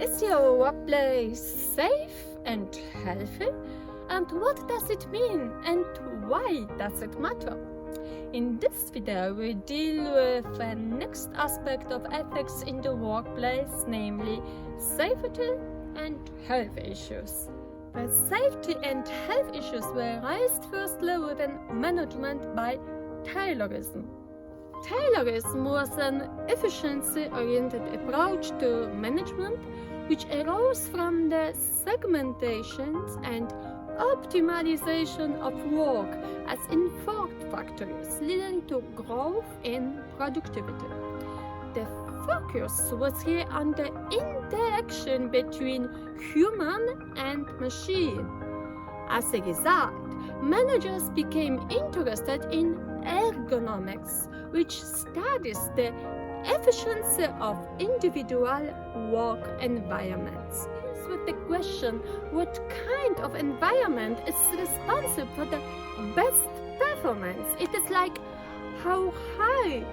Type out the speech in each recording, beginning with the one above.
Is your workplace safe and healthy? And what does it mean and why does it matter? In this video, we deal with the next aspect of ethics in the workplace, namely safety and health issues. The safety and health issues were raised firstly within management by Taylorism. Taylorism was an efficiency-oriented approach to management which arose from the segmentations and optimization of work as informed factors leading to growth in productivity. The focus was here on the interaction between human and machine. As a result, managers became interested in ergonomics, which studies the efficiency of individual work environments. With the question, what kind of environment is responsible for the best performance? It is like, how high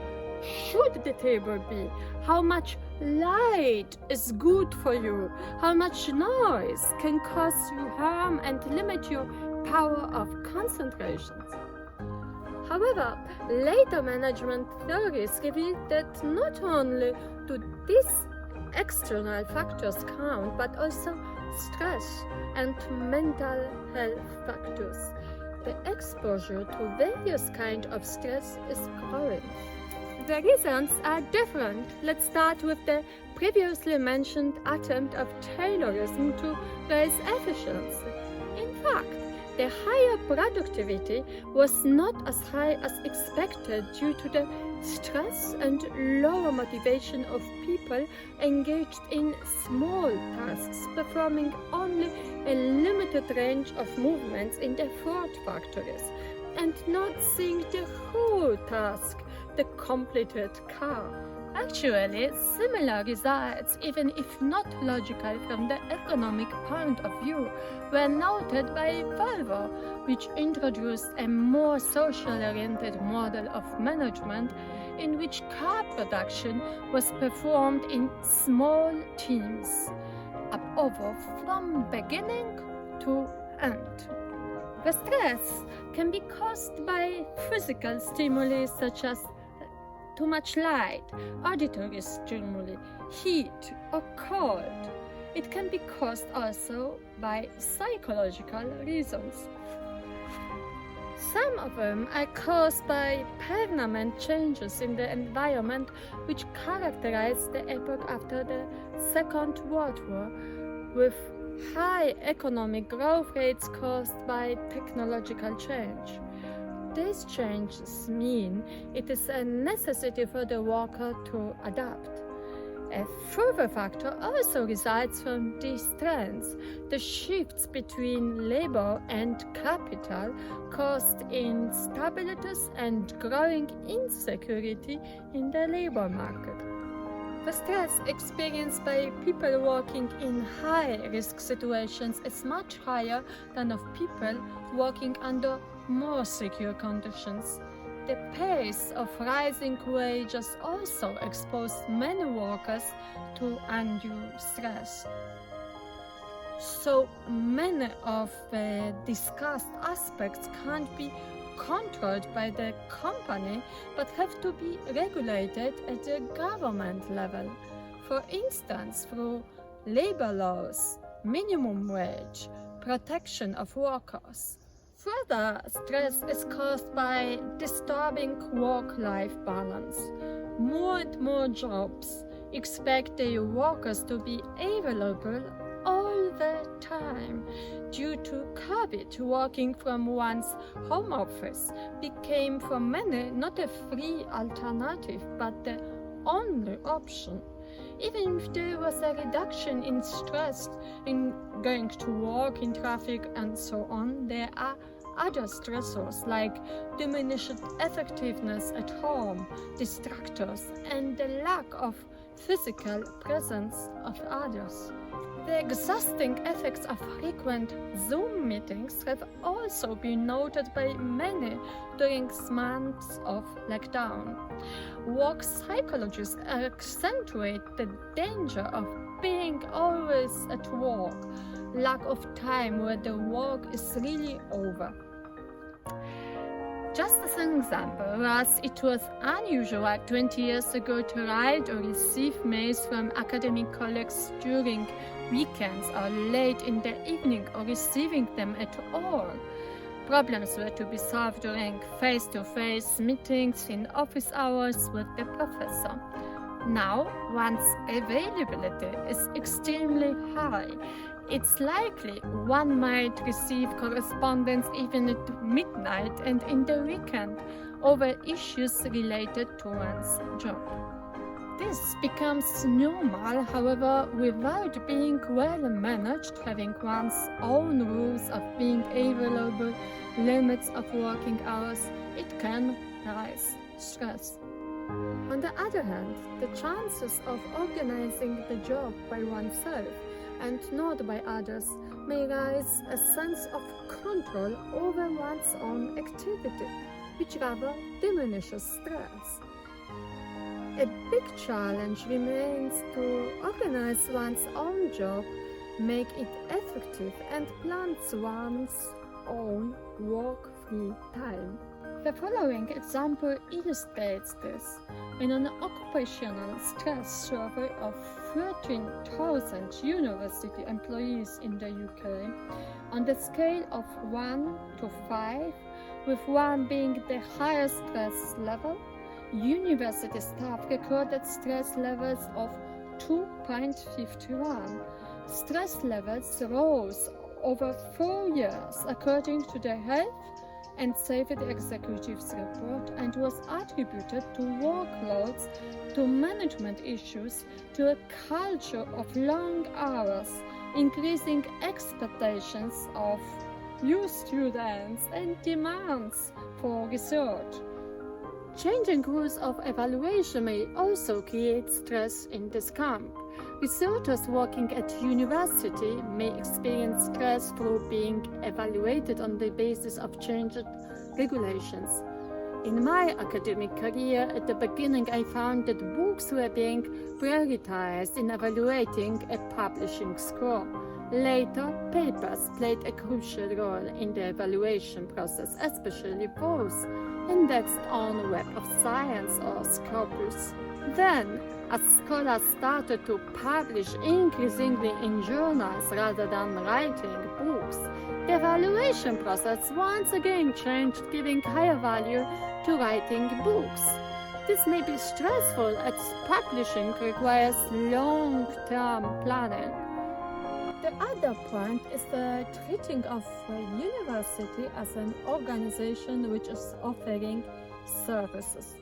should the table be? How much light is good for you? How much noise can cause you harm and limit your power of concentration? However, later management theories revealed that not only do these external factors count, but also stress and mental health factors. The exposure to various kinds of stress is growing. The reasons are different. Let's start with the previously mentioned attempt of Taylorism to raise efficiency. In fact, the higher productivity was not as high as expected due to the stress and lower motivation of people engaged in small tasks, performing only a limited range of movements in the Ford factories, and not seeing the whole task, the completed car. Actually, similar results, even if not logical from the economic point of view, were noted by Volvo, which introduced a more socially-oriented model of management in which car production was performed in small teams, over from beginning to end. The stress can be caused by physical stimuli such as too much light, auditory stimuli, heat or cold. It can be caused also by psychological reasons. Some of them are caused by permanent changes in the environment which characterized the epoch after the Second World War, with high economic growth rates caused by technological change. These changes mean it is a necessity for the worker to adapt. A further factor also resides from these trends, the shifts between labor and capital caused instabilities and growing insecurity in the labor market. The stress experienced by people working in high-risk situations is much higher than of people working under more secure conditions. The pace of rising wages also exposed many workers to undue stress. So many of the discussed aspects can't be controlled by the company but have to be regulated at the government level. For instance, through labor laws, minimum wage, protection of workers. Further stress is caused by disturbing work-life balance. More and more jobs expect their workers to be available all the time. Due to COVID, working from one's home office became for many not a free alternative but the only option. Even if there was a reduction in stress in going to work, in traffic and so on, there are other stressors like diminished effectiveness at home, distractors, and the lack of physical presence of others. The exhausting effects of frequent Zoom meetings have also been noted by many during months of lockdown. Work psychologists accentuate the danger of being always at work, lack of time where the work is really over. Just as an example, whereas it was unusual 20 years ago to write or receive mails from academic colleagues during weekends or late in the evening or receiving them at all, problems were to be solved during face-to-face meetings in office hours with the professor. Now, one's availability is extremely high. It's likely one might receive correspondence even at midnight and in the weekend over issues related to one's job. This becomes normal, however, without being well managed, having one's own rules of being available, limits of working hours, it can raise stress. On the other hand, the chances of organizing the job by oneself and not by others may raise a sense of control over one's own activity, which rather diminishes stress. A big challenge remains to organize one's own job, make it effective, and plan one's own work-free time. The following example illustrates this. In an occupational stress survey of 13,000 university employees in the UK, on the scale of 1 to 5, with 1 being the highest stress level, university staff recorded stress levels of 2.51. Stress levels rose over 4 years according to the Health and Safety Executives report and was attributed to workloads, to management issues, to a culture of long hours, increasing expectations of new students and demands for research. Changing rules of evaluation may also create stress in this camp. Researchers working at university may experience stress through being evaluated on the basis of changed regulations. In my academic career, at the beginning I found that books were being prioritized in evaluating a publishing score. Later, papers played a crucial role in the evaluation process, especially those indexed on Web of Science or Scopus. Then, as scholars started to publish increasingly in journals rather than writing books, the evaluation process once again changed, giving higher value to writing books. This may be stressful as publishing requires long-term planning. The other point is the treating of a university as an organization which is offering services.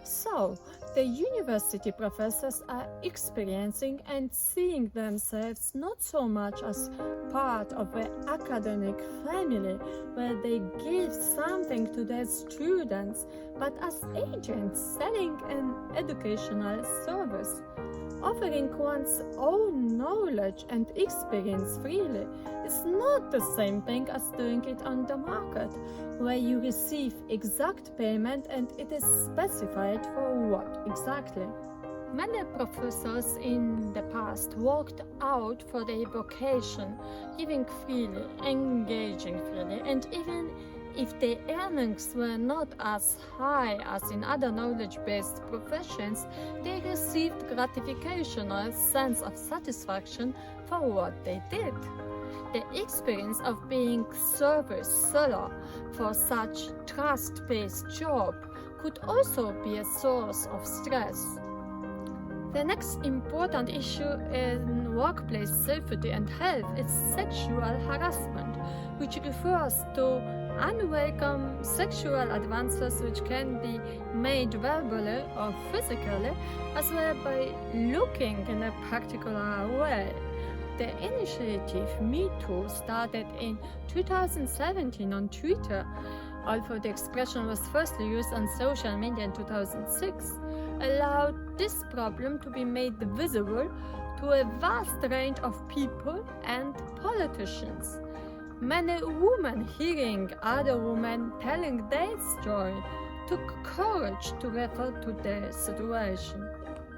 So, the university professors are experiencing and seeing themselves not so much as part of an academic family where they give something to their students, but as agents selling an educational service. Offering one's own knowledge and experience freely is not the same thing as doing it on the market, where you receive exact payment and it is specified for what exactly. Many professors in the past worked out for their vocation, giving freely, engaging freely, and even if their earnings were not as high as in other knowledge-based professions, they received gratification or a sense of satisfaction for what they did. The experience of being service seller for such trust-based job could also be a source of stress. The next important issue in workplace safety and health is sexual harassment, which refers to unwelcome sexual advances which can be made verbally or physically, as well by looking in a particular way. The initiative MeToo started in 2017 on Twitter, although the expression was firstly used on social media in 2006, allowed this problem to be made visible to a vast range of people and politicians. Many women hearing other women telling their story took courage to refer to their situation.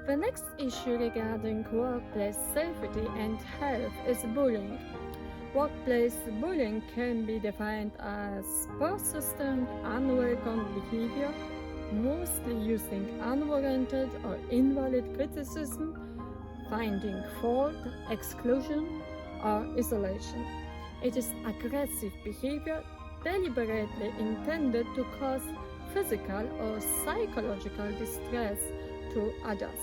The next issue regarding workplace safety and health is bullying. Workplace bullying can be defined as persistent, unwelcome behavior, mostly using unwarranted or invalid criticism, finding fault, exclusion, or isolation. It is aggressive behavior deliberately intended to cause physical or psychological distress to others.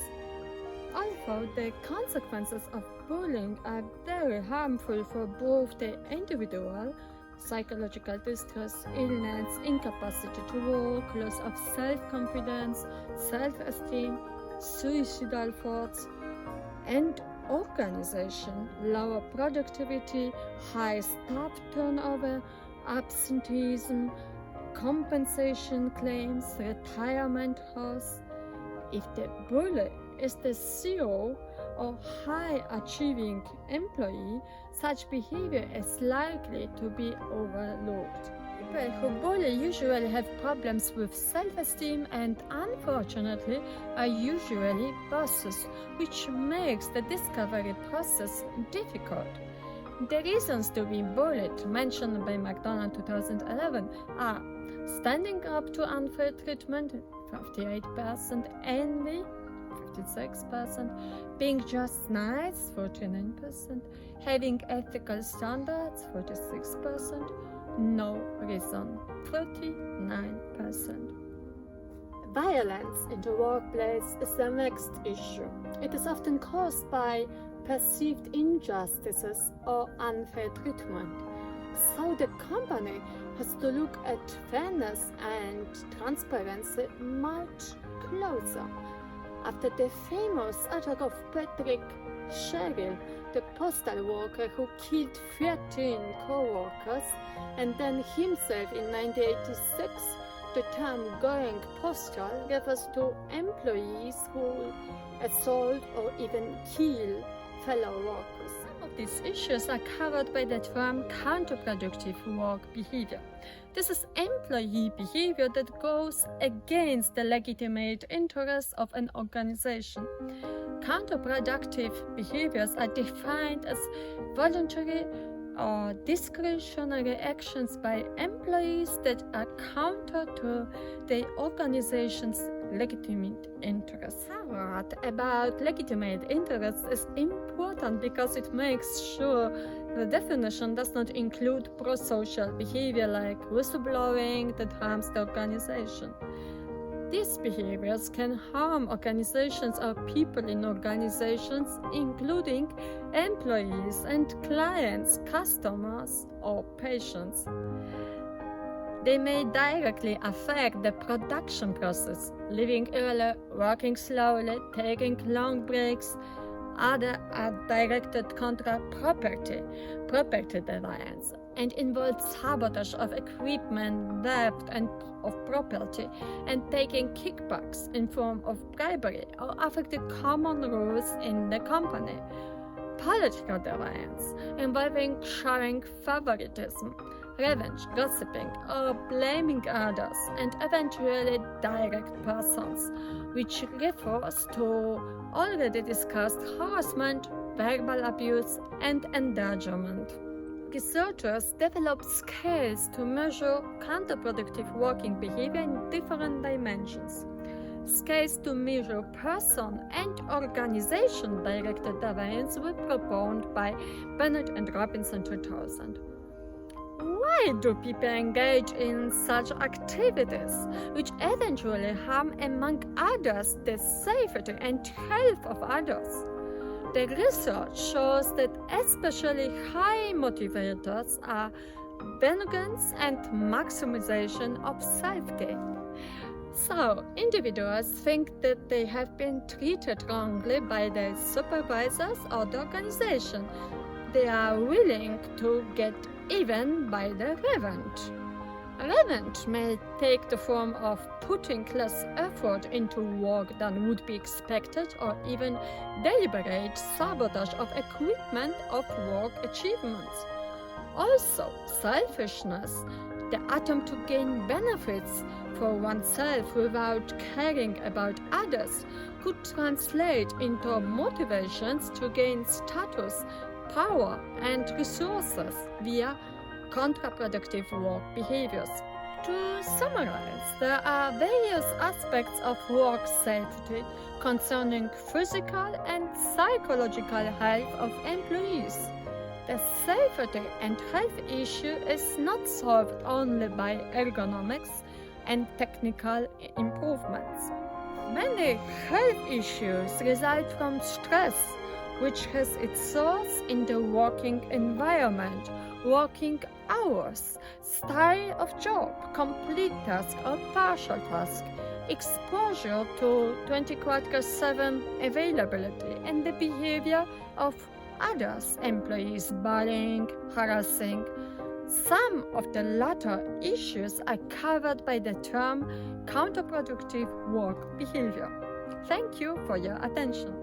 Although the consequences of bullying are very harmful for both the individual, psychological distress, illness, incapacity to work, loss of self-confidence, self-esteem, suicidal thoughts, and organization, lower productivity, high staff turnover, absenteeism, compensation claims, retirement costs. If the bully is the CEO or high-achieving employee, such behavior is likely to be overlooked. People who bully usually have problems with self-esteem and unfortunately are usually bosses, which makes the discovery process difficult. The reasons to be bullied mentioned by McDonald 2011 are standing up to unfair treatment, 58%, envy, 56%, being just nice, 49%, having ethical standards, 46%, no reason, 39%. Violence in the workplace is the next issue. It is often caused by perceived injustices or unfair treatment. So the company has to look at fairness and transparency much closer. After the famous attack of Patrick Sherrill, the postal worker who killed 13 co-workers and then himself in 1986, the term going postal refers to employees who assault or even kill fellow workers. Some of these issues are covered by the term counterproductive work behavior. This is employee behavior that goes against the legitimate interests of an organization. Counterproductive behaviors are defined as voluntary or discretionary actions by employees that are counter to the organization's legitimate interests. What about legitimate interests is important because it makes sure the definition does not include pro-social behavior like whistleblowing that harms the organization. These behaviors can harm organizations or people in organizations, including employees and clients, customers, or patients. They may directly affect the production process, leaving early, working slowly, taking long breaks. Others are directed contra property defiance, and involve sabotage of equipment, theft and of property, and taking kickbacks in form of bribery or affect the common rules in the company. Political defiance, involving showing favoritism, revenge, gossiping, or blaming others, and eventually direct persons, which refers to already discussed harassment, verbal abuse, and endangerment. Researchers develop scales to measure counterproductive working behavior in different dimensions. Scales to measure person and organization directed deviance were proposed by Bennett and Robinson 2000. Why do people engage in such activities, which eventually harm, among others, the safety and health of others? The research shows that especially high motivators are vengeance and maximization of safety. So, individuals think that they have been treated wrongly by their supervisors or the organization. They are willing to get even by the revenge. Revenge may take the form of putting less effort into work than would be expected, or even deliberate sabotage of equipment of work achievements. Also, selfishness, the attempt to gain benefits for oneself without caring about others, could translate into motivations to gain status, power, and resources via counterproductive work behaviors. To summarize, there are various aspects of work safety concerning physical and psychological health of employees. The safety and health issue is not solved only by ergonomics and technical improvements. Many health issues result from stress, which has its source in the working environment, working hours, style of job, complete task or partial task, exposure to 24/7 availability, and the behavior of others, employees bullying, harassing. Some of the latter issues are covered by the term counterproductive work behavior. Thank you for your attention.